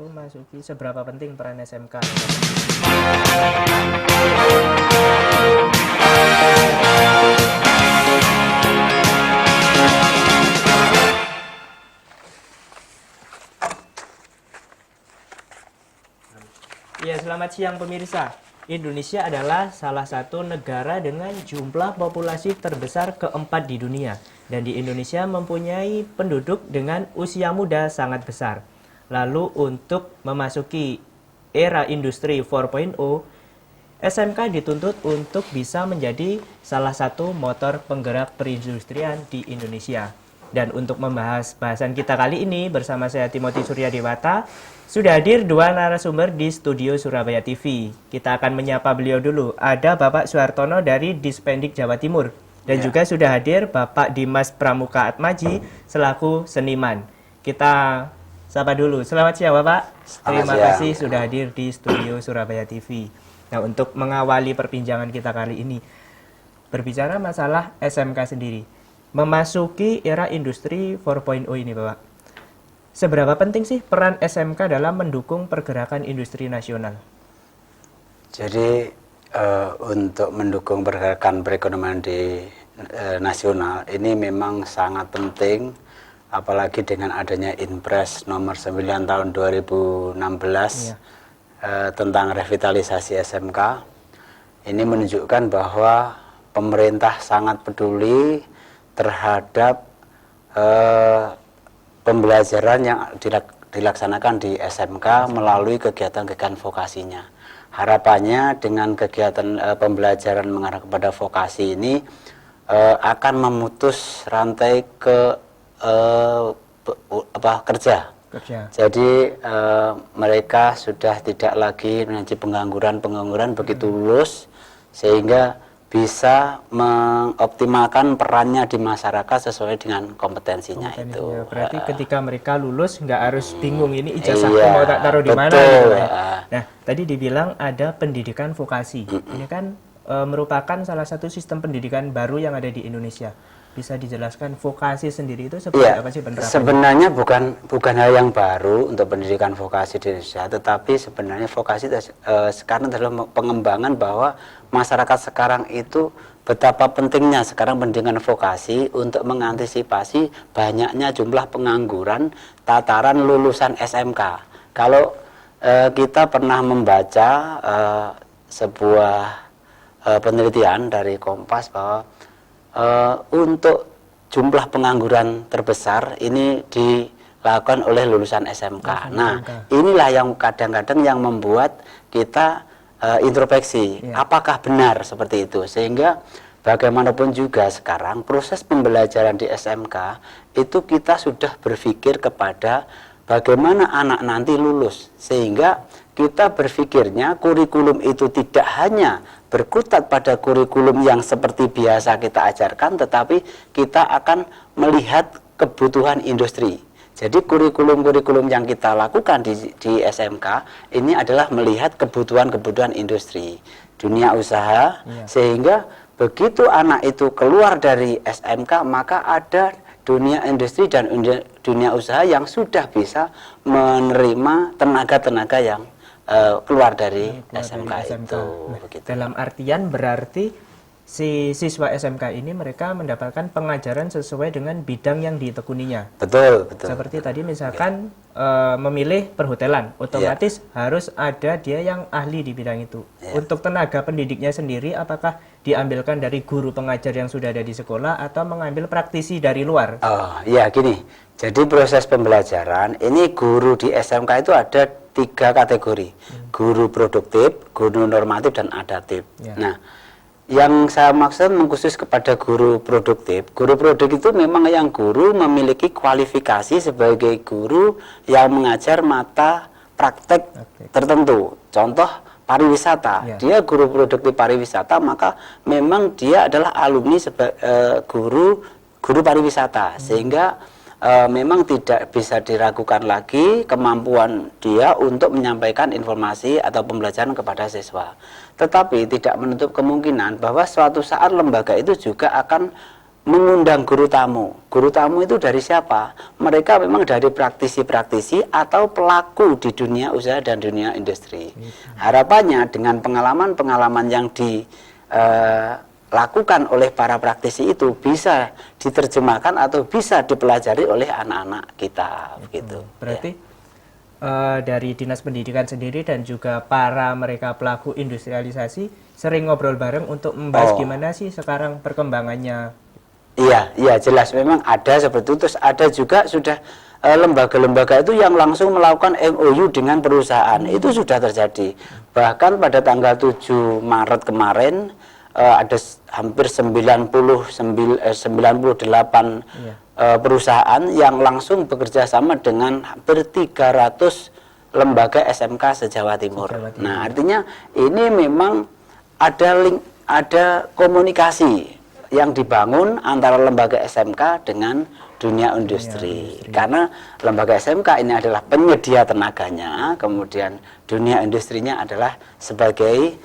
masuki seberapa penting peran SMK? Ya, selamat siang pemirsa. Indonesia adalah salah satu negara dengan jumlah populasi terbesar keempat di dunia. Dan di Indonesia mempunyai penduduk dengan usia muda sangat besar. Lalu untuk memasuki era industri 4.0, SMK dituntut untuk bisa menjadi salah satu motor penggerak perindustrian di Indonesia. Dan untuk membahas bahasan kita kali ini bersama saya Timothy Suryadewata, sudah hadir dua narasumber di studio Surabaya TV. Kita akan menyapa beliau dulu. Ada Bapak Suhartono dari Dispendik Jawa Timur. Dan juga sudah hadir Bapak Dimas Pramuka Atmaji selaku seniman. Kita sapa dulu. Selamat siang Bapak. Terima kasih sudah hadir di studio Surabaya TV. Nah, untuk mengawali perbincangan kita kali ini, berbicara masalah SMK sendiri. Memasuki era industri 4.0 ini Bapak, seberapa penting sih peran SMK dalam mendukung pergerakan industri nasional? Jadi untuk mendukung pergerakan perekonomian di nasional ini memang sangat penting, apalagi dengan adanya Inpres nomor 9 tahun 2016 tentang revitalisasi SMK. Ini menunjukkan bahwa pemerintah sangat peduli terhadap pembelajaran yang dilaksanakan di SMK melalui kegiatan-kegiatan vokasinya. Harapannya dengan kegiatan pembelajaran mengarah kepada vokasi ini akan memutus rantai kerja. Jadi mereka sudah tidak lagi menjadi pengangguran begitu lulus, sehingga bisa mengoptimalkan perannya di masyarakat sesuai dengan kompetensinya itu. Berarti ketika mereka lulus nggak harus bingung ini ijazahku mau tak taruh di mana. Gitu. Nah, tadi dibilang ada pendidikan vokasi. Ini kan merupakan salah satu sistem pendidikan baru yang ada di Indonesia. Bisa dijelaskan vokasi sendiri itu seperti apa sih penerapannya? Sebenarnya bukan hal yang baru untuk pendidikan vokasi di Indonesia, tetapi sebenarnya vokasi sekarang adalah pengembangan bahwa masyarakat sekarang itu betapa pentingnya sekarang pendidikan vokasi untuk mengantisipasi banyaknya jumlah pengangguran tataran lulusan SMK. Kalau kita pernah membaca sebuah penelitian dari Kompas bahwa untuk jumlah pengangguran terbesar ini dilakukan oleh lulusan SMK. Nah, inilah yang kadang-kadang yang membuat kita introspeksi, apakah benar seperti itu? Sehingga bagaimanapun juga sekarang proses pembelajaran di SMK itu kita sudah berpikir kepada bagaimana anak nanti lulus, sehingga kita berpikirnya kurikulum itu tidak hanya berkutat pada kurikulum yang seperti biasa kita ajarkan, tetapi kita akan melihat kebutuhan industri. Jadi kurikulum-kurikulum yang kita lakukan di SMK ini adalah melihat kebutuhan-kebutuhan industri, dunia usaha, sehingga begitu anak itu keluar dari SMK maka ada dunia industri dan dunia usaha yang sudah bisa menerima tenaga-tenaga yang keluar dari SMK itu. Nah, dalam artian berarti si siswa SMK ini mereka mendapatkan pengajaran sesuai dengan bidang yang ditekuninya. Betul. Seperti tadi misalkan memilih perhotelan, otomatis harus ada dia yang ahli di bidang itu. Untuk tenaga pendidiknya sendiri, apakah diambilkan dari guru pengajar yang sudah ada di sekolah atau mengambil praktisi dari luar? Oh, ya gini. Jadi proses pembelajaran ini guru di SMK itu ada 3 kategori, guru produktif, guru normatif, dan adaptif. Nah, yang saya maksud mengkhusus kepada guru produktif itu memang yang guru memiliki kualifikasi sebagai guru yang mengajar mata praktek tertentu. Contoh pariwisata, dia guru produktif pariwisata, maka memang dia adalah alumni guru pariwisata, sehingga memang tidak bisa diragukan lagi kemampuan dia untuk menyampaikan informasi atau pembelajaran kepada siswa. Tetapi tidak menutup kemungkinan bahwa suatu saat lembaga itu juga akan mengundang guru tamu. Guru tamu itu dari siapa? Mereka memang dari praktisi-praktisi atau pelaku di dunia usaha dan dunia industri. Harapannya dengan pengalaman-pengalaman yang dilakukan oleh para praktisi itu bisa diterjemahkan atau bisa dipelajari oleh anak-anak kita. Begitu. Berarti dari Dinas Pendidikan sendiri dan juga para mereka pelaku industrialisasi sering ngobrol bareng untuk membahas gimana sih sekarang perkembangannya. Iya, jelas memang ada seperti itu. Terus ada juga sudah lembaga-lembaga itu yang langsung melakukan MOU dengan perusahaan. Itu sudah terjadi. Bahkan pada tanggal 7 Maret kemarin ada hampir 98 perusahaan yang langsung bekerja sama dengan hampir 300 lembaga SMK se-Jawa Timur. Nah, artinya ini memang ada komunikasi yang dibangun antara lembaga SMK dengan dunia industri. Karena lembaga SMK ini adalah penyedia tenaganya, kemudian dunia industrinya adalah sebagai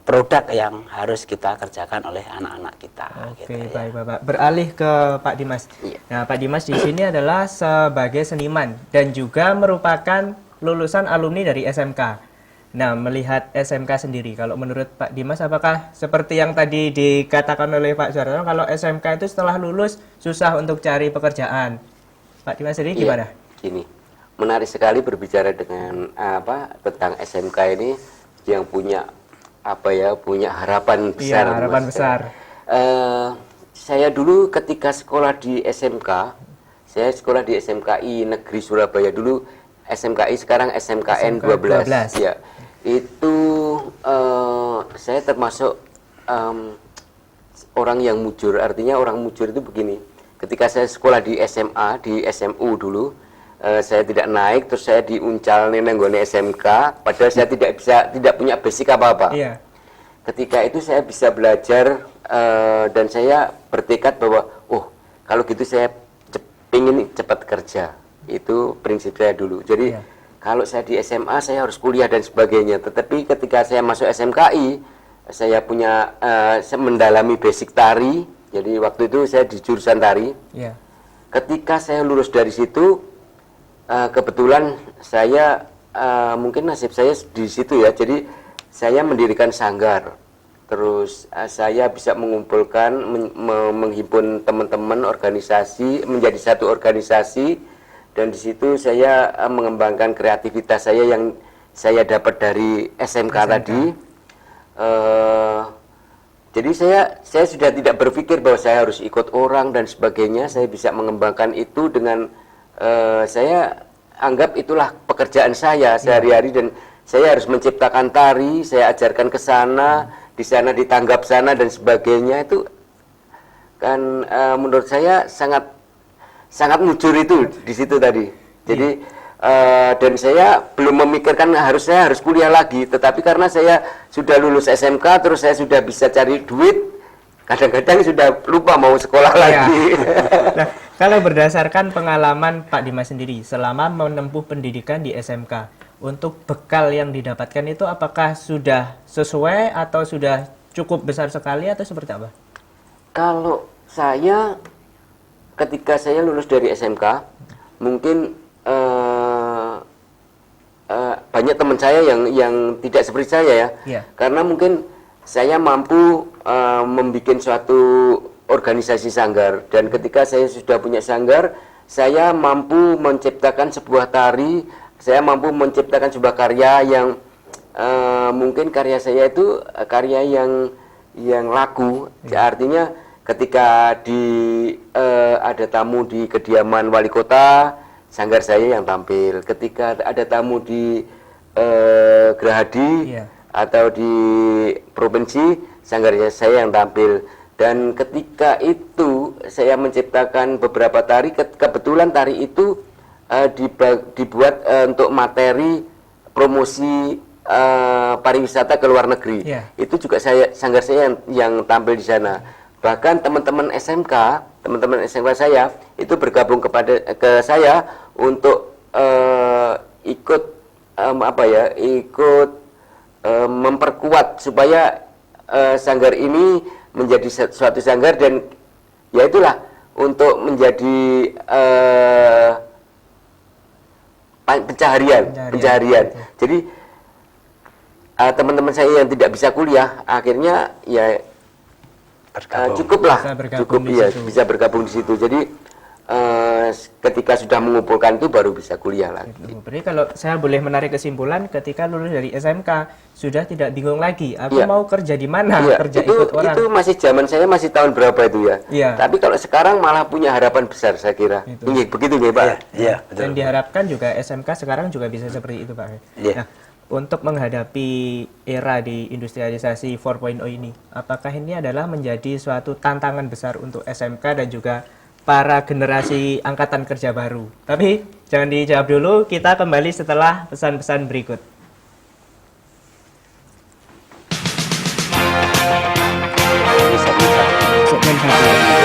produk yang harus kita kerjakan oleh anak-anak kita. Oke, baik Bapak. Beralih ke Pak Dimas. Nah, Pak Dimas di sini adalah sebagai seniman dan juga merupakan lulusan alumni dari SMK. Nah, melihat SMK sendiri, kalau menurut Pak Dimas, apakah seperti yang tadi dikatakan oleh Pak Suhartono, kalau SMK itu setelah lulus susah untuk cari pekerjaan? Pak Dimas sendiri gimana? Gini, menarik sekali berbicara dengan tentang SMK ini yang punya punya harapan besar. Iya, harapan besar. Saya dulu ketika sekolah di SMK, saya sekolah di SMKI Negeri Surabaya dulu. SMKI sekarang SMKN 12. Ya, itu saya termasuk orang yang mujur. Artinya orang mujur itu begini. Ketika saya sekolah di SMA, di SMU dulu, saya tidak naik, terus saya diuncal nenggone SMK, padahal saya tidak punya basic apa-apa. Iya. Ketika itu saya bisa belajar dan saya bertekad bahwa, kalau gitu saya ingin cepat kerja. Itu prinsip saya dulu. Jadi kalau saya di SMA saya harus kuliah dan sebagainya. Tetapi ketika saya masuk SMKI, saya punya saya mendalami basic tari. Jadi waktu itu saya di jurusan tari. Ketika saya lulus dari situ, kebetulan saya mungkin nasib saya di situ ya. Jadi saya mendirikan sanggar. Terus saya bisa mengumpulkan, menghimpun teman-teman organisasi menjadi satu organisasi. Dan di situ saya mengembangkan kreativitas saya yang saya dapat dari SMK. Tadi. Jadi saya sudah tidak berpikir bahwa saya harus ikut orang dan sebagainya. Saya bisa mengembangkan itu dengan saya anggap itulah pekerjaan saya sehari-hari dan saya harus menciptakan tari. Saya ajarkan ke sana, di sana ditanggap sana dan sebagainya. Itu kan menurut saya sangat mujur itu di situ tadi. Jadi dan saya belum memikirkan saya harus kuliah lagi, tetapi karena saya sudah lulus SMK terus saya sudah bisa cari duit, kadang-kadang sudah lupa mau sekolah lagi. Nah, kalau berdasarkan pengalaman Pak Dimas sendiri selama menempuh pendidikan di SMK, untuk bekal yang didapatkan itu apakah sudah sesuai atau sudah cukup besar sekali atau seperti apa? Kalau saya ketika saya lulus dari SMK, mungkin banyak teman saya yang tidak seperti saya ya. Karena mungkin saya mampu membuat suatu organisasi sanggar, dan ketika saya sudah punya sanggar, saya mampu menciptakan sebuah tari, saya mampu menciptakan sebuah karya yang mungkin karya saya itu karya yang laku. Artinya ketika ada tamu di kediaman wali kota, sanggar saya yang tampil. Ketika ada tamu di Gerahadi atau di provinsi, sanggar saya yang tampil. Dan ketika itu saya menciptakan beberapa tari. Kebetulan tari itu dibuat untuk materi promosi pariwisata ke luar negeri. Itu juga sanggar saya yang tampil di sana. Bahkan teman-teman SMK saya itu bergabung ke saya untuk ikut memperkuat supaya sanggar ini menjadi suatu sanggar dan ya itulah untuk menjadi pencaharian. Jadi teman-teman saya yang tidak bisa kuliah akhirnya ya bisa bergabung di situ. Jadi ketika sudah mengumpulkan itu baru bisa kuliah lagi. Berarti kalau saya boleh menarik kesimpulan, ketika lulus dari SMK sudah tidak bingung lagi, aku mau kerja di mana, kerja ikut orang. Itu masih zaman saya masih tahun berapa itu ya. Tapi kalau sekarang malah punya harapan besar saya kira. Begitu nih Pak. Iya, betul. Dan diharapkan juga SMK sekarang juga bisa seperti itu Pak. Nah, untuk menghadapi era di industrialisasi 4.0 ini, apakah ini adalah menjadi suatu tantangan besar untuk SMK dan juga para generasi angkatan kerja baru? Tapi jangan dijawab dulu, kita kembali setelah pesan-pesan berikut. Segmen 1.